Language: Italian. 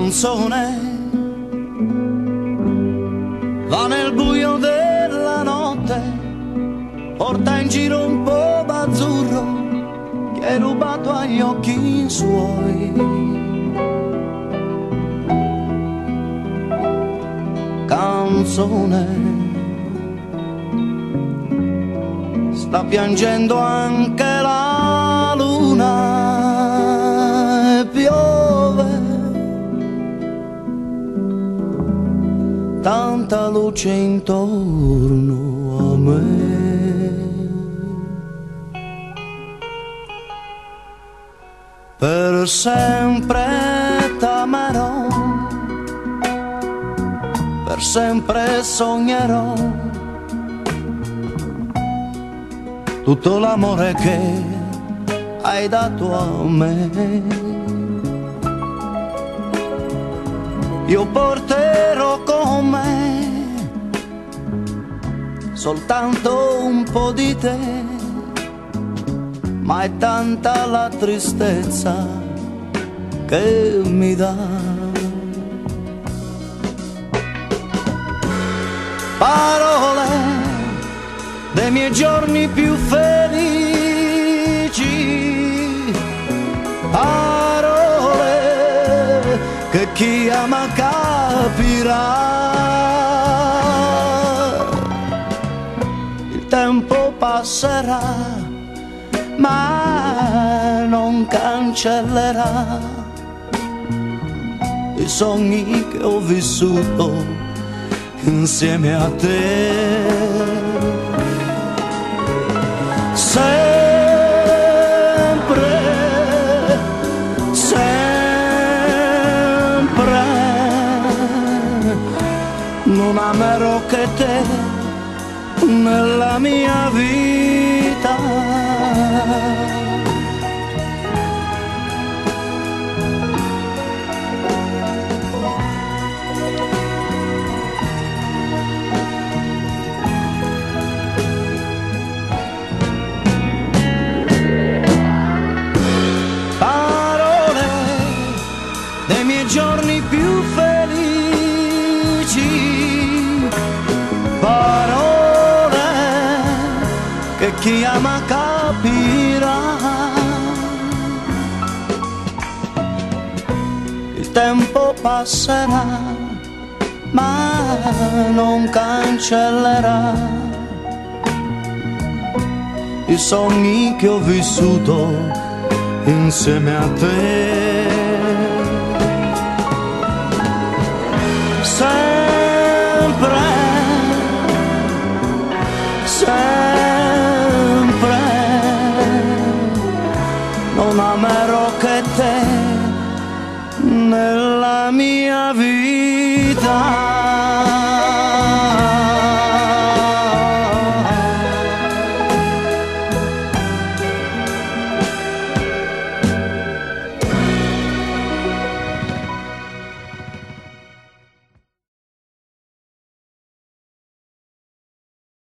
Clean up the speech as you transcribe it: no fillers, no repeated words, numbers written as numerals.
canzone va nel buio della notte, porta in giro un po' d'azzurro che hai rubato agli occhi suoi. Canzone, sta piangendo anche la luna e piove tanta luce intorno a me. Per sempre t'amerò, per sempre sognerò tutto l'amore che hai dato a me. Io porterò con me soltanto un po' di te, ma è tanta la tristezza che mi dà. Parole dei miei giorni più felici, parole che chi ama capirà. Il tempo passerà, ma non cancellerà i sogni che ho vissuto insieme a te. Sempre, sempre non amerò che te nella mia vita. Dei miei giorni più felici, parole che chi ama capirà. Il tempo passerà, ma non cancellerà i sogni che ho vissuto insieme a te. Sempre, sempre non amerò che te nella mia vita.